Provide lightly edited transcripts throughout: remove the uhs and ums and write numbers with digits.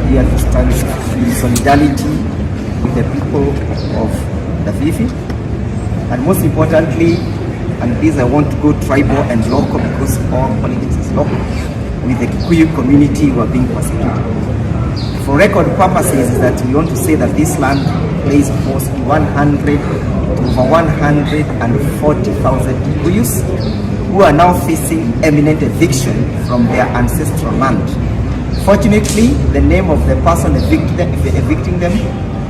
here to stand in solidarity with the people of the Fifi. And most importantly, and this I want to go tribal and local because all politics is local, with the Kikuyu community who are being persecuted. For record purposes, is that we want to say that this land plays host to over 140,000 Kikuyus who are now facing imminent eviction from their ancestral land. Fortunately, the name of the person evicting them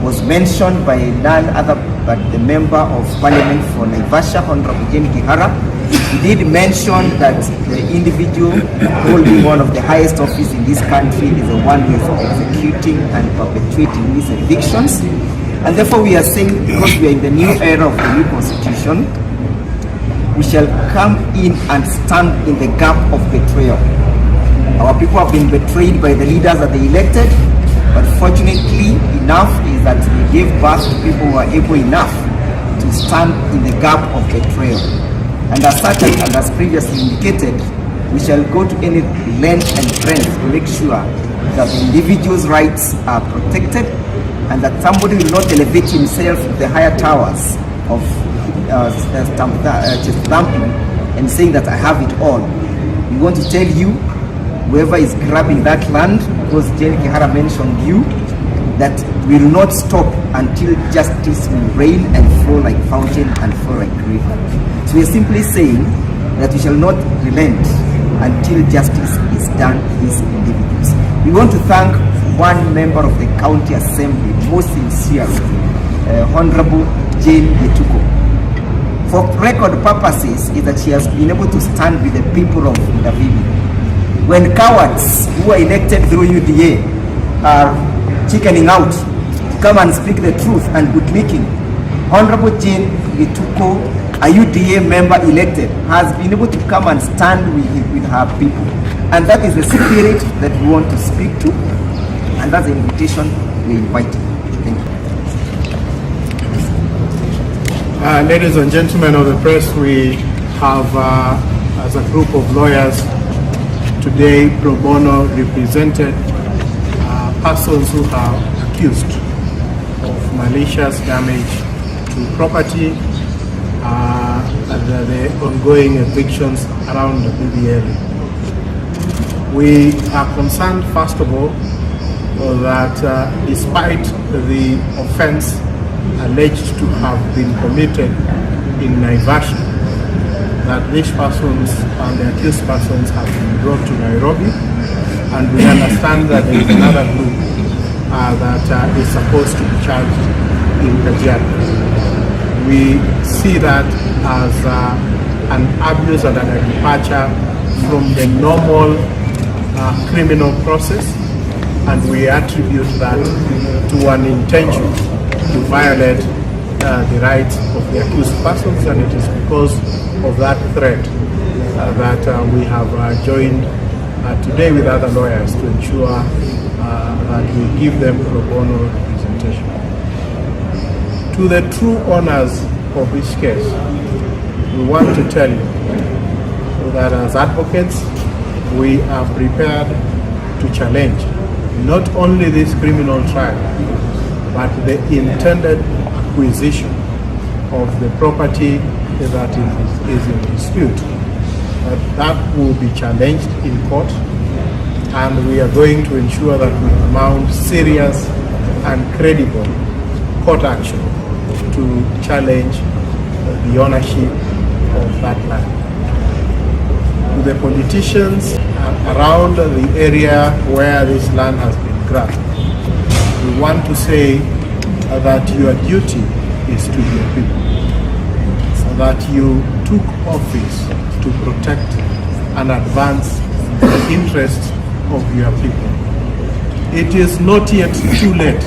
was mentioned by none other but the Member of Parliament for Naivasha, Honorable Jane Kihara. He did mention that the individual holding one of the highest office in this country is the one who is executing and perpetuating these evictions. And therefore we are saying, because we are in the new era of the new constitution, we shall come in and stand in the gap of betrayal. Our people have been betrayed by the leaders that they elected, but fortunately enough is that we gave birth to people who are able enough to stand in the gap of betrayal. And as such, and as previously indicated, we shall go to any length and strength to make sure that the individual's rights are protected and that somebody will not elevate himself to the higher towers of just thumping and saying that I have it all. We want to tell you, whoever is grabbing that land, because Jane Kihara mentioned you, that we will not stop until justice will reign and flow like fountain and flow like river. So we are simply saying that we shall not relent until justice is done to these individuals. We want to thank one member of the county assembly most sincerely, Honorable Jane Yetuko. For record purposes, is that she has been able to stand with the people of Ndegwa. When cowards who are elected through UDA are chickening out to come and speak the truth and bootlicking, Honorable Jane Yetuko, a UDA member elected, has been able to come and stand with her people. And that is the spirit that we want to speak to, and that's the invitation we invite. Thank you. Ladies and gentlemen of the press, we have, as a group of lawyers, today pro bono represented persons who are accused of malicious damage to property and the ongoing evictions around the BBL. We are concerned, first of all, that despite the offense alleged to have been committed in Naivasha, that these persons and the accused persons have been brought to Nairobi, and we understand that there is another group that is supposed to be charged in Kajiado. We see that as an abuse and a departure from the normal criminal process, and we attribute that to an intention to violate the rights of the accused persons, and it is because of that threat that we have joined today with other lawyers to ensure that we give them pro bono representation. To the true owners of this case, we want to tell you that as advocates, we are prepared to challenge not only this criminal trial, but the intended acquisition of the property that is in dispute. That will be challenged in court, and we are going to ensure that we mount serious and credible court action to challenge the ownership of that land. To the politicians around the area where this land has been grabbed, we want to say that your duty is to your people, so that you took office to protect and advance the interests of your people. It is not yet too late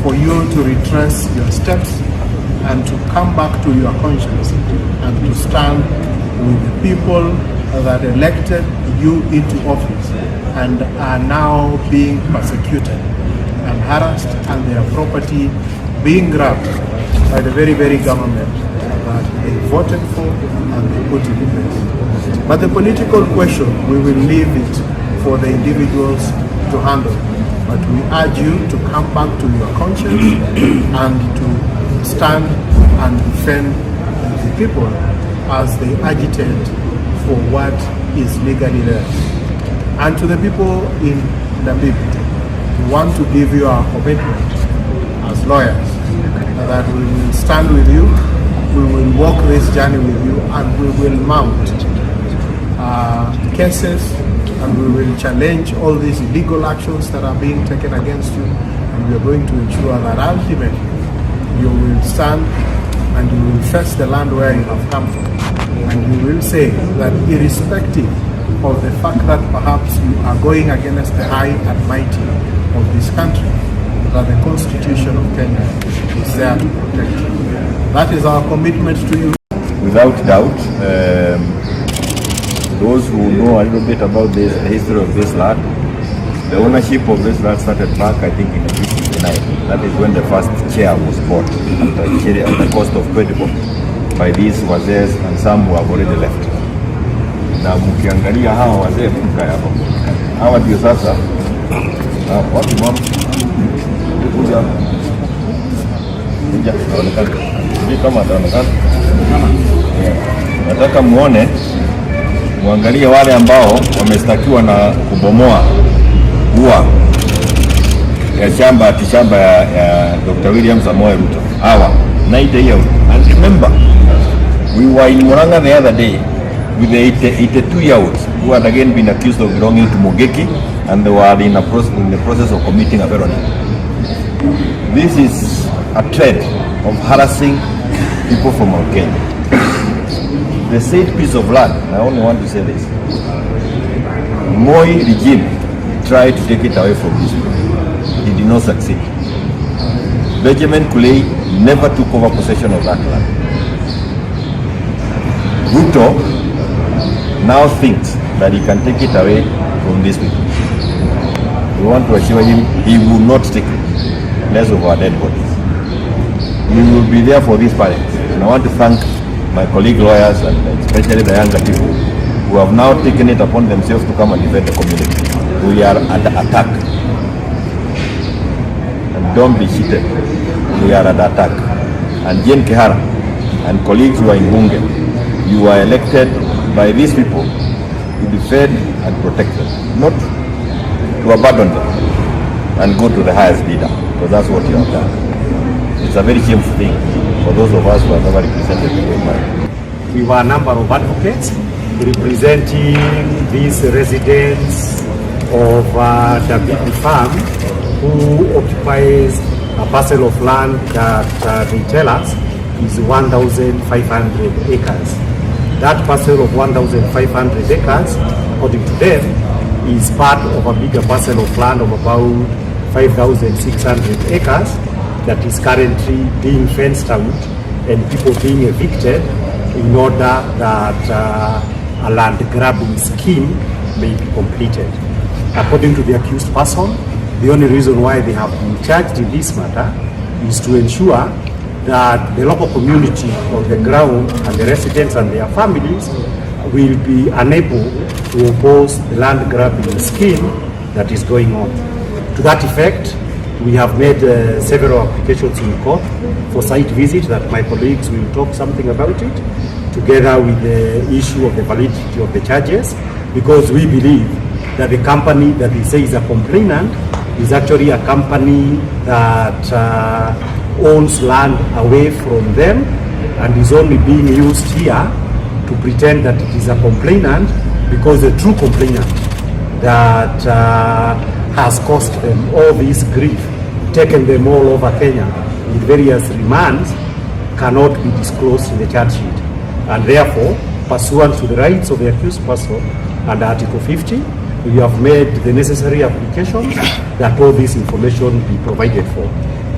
for you to retrace your steps and to come back to your conscience and to stand with the people that elected you into office and are now being persecuted and harassed, and their property being grabbed by the very, very government that they voted for and they put in place. But the political question, we will leave it for the individuals to handle. But we urge you to come back to your conscience and to stand and defend the people as they agitate for what is legally theirs. And to the people in Namibia, we want to give you our commitment as lawyers that we will stand with you, we will walk this journey with you, and we will mount cases, and we will challenge all these illegal actions that are being taken against you, and we are going to ensure that ultimately you will stand and you will face the land where you have come from, and you will say that irrespective of the fact that perhaps you are going against the high and mighty of this country, that the Constitution of Kenya is there to protect you. That is our commitment to you. Without doubt, those who know a little bit about the history of this land, the ownership of this land started back, I think, in 1869. That is when the first chair was bought at the cost of 20 bob by these wazee and some who have already left. Na mkiangalia hawa wazee mkaya hapa, hawa ndio sasa watu mama kuja naonekana hivi kama ataonekana. Nataka muone, muangalie wale ambao wamestakiwa na kubomoa ua ya shamba ya Dr. William Samoei Ruto. Hawa 90 years. And remember, we were in Murang'a the other day with the 82-year-olds who had again been accused of belonging to Mogeki, and they were in the process of committing a felony. This is a trend of harassing people from our Kenya. The said piece of land, I only want to say this, Moi regime tried to take it away from these people. He did not succeed. Benjamin Kulei never took over possession of that land. Ruto now thinks that he can take it away from these people. We want to assure him he will not take it, less of our dead bodies. We will be there for these parents. And I want to thank my colleague lawyers and especially the younger people who have now taken it upon themselves to come and defend the community. We are under attack. And don't be cheated. We are under attack. And Jane Kehara and colleagues who are in Bunge, you are elected by these people to defend and protect them, not to abandon them and go to the highest leader, because that's what you have done. It's a very shameful thing for those of us who have never represented the We were a number of advocates representing these residents of the Bibi farm who occupies a parcel of land that they tell us is 1,500 acres. That parcel of 1,500 acres, according to them, is part of a bigger parcel of land of about 5,600 acres that is currently being fenced out and people being evicted in order that a land grabbing scheme may be completed. According to the accused person, the only reason why they have been charged in this matter is to ensure that the local community on the ground and the residents and their families will be unable to oppose the land grabbing scheme that is going on. To that effect, we have made several applications in court for site visit that my colleagues will talk something about it, together with the issue of the validity of the charges, because we believe that the company that they say is a complainant is actually a company that owns land away from them and is only being used here to pretend that it is a complainant, because the true complainant that has caused them all this grief, taken them all over Kenya in various remands, cannot be disclosed in the charge sheet. And therefore, pursuant to the rights of the accused person under Article 50, we have made the necessary applications that all this information be provided for.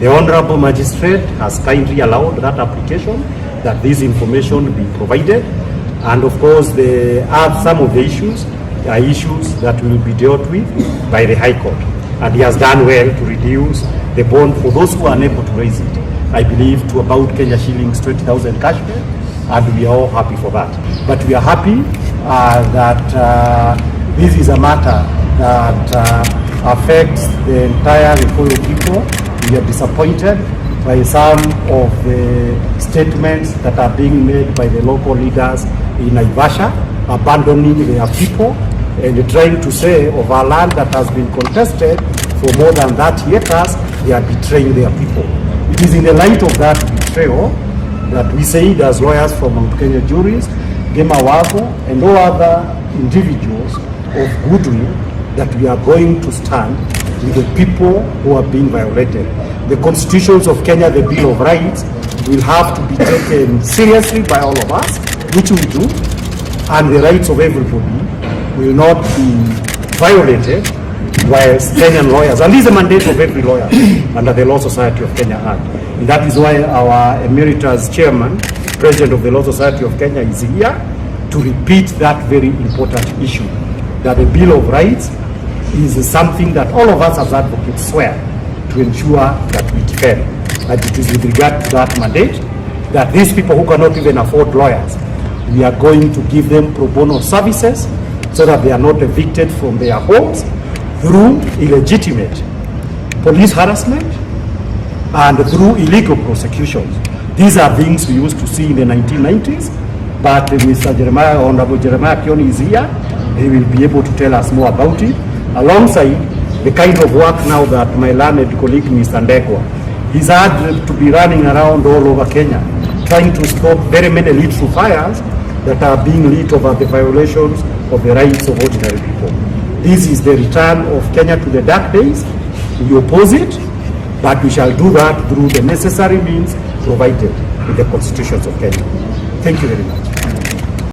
The Honorable Magistrate has kindly allowed that application, that this information be provided, and of course some of the issues are issues that will be dealt with by the High Court. And he has done well to reduce the bond for those who are unable to raise it, I believe, to about Kenya shillings 20,000 cash bail, and we are all happy for that. But we are happy that this is a matter that affects the entire Gikuyu people. We are disappointed by some of the statements that are being made by the local leaders in Naivasha, abandoning their people and trying to say of our land that has been contested for more than 30 acres, they are betraying their people. It is in the light of that betrayal that we say as lawyers from Mount Kenya juries, Gema Wago and all other individuals of goodwill that we are going to stand with the people who are being violated. The constitutions of Kenya, the Bill of Rights, will have to be taken seriously by all of us, which we do, and the rights of everybody will not be violated whilst Kenyan lawyers, and this is a mandate of every lawyer under the Law Society of Kenya Act. And that is why our emeritus chairman, president of the Law Society of Kenya, is here to repeat that very important issue, that the Bill of Rights is something that all of us as advocates swear to ensure that we defend. And it is with regard to that mandate that these people who cannot even afford lawyers, we are going to give them pro bono services so that they are not evicted from their homes through illegitimate police harassment and through illegal prosecutions. These are things we used to see in the 1990s, but Mr. Jeremiah, Honorable Jeremiah Kioni is here. He will be able to tell us more about it, alongside the kind of work now that my learned colleague, Mr. Ndegwa, he's had to be running around all over Kenya, trying to stop very many literal fires that are being lit over the violations of the rights of ordinary people. This is the return of Kenya to the dark days. We oppose it, but we shall do that through the necessary means provided in the constitutions of Kenya. Thank you very much.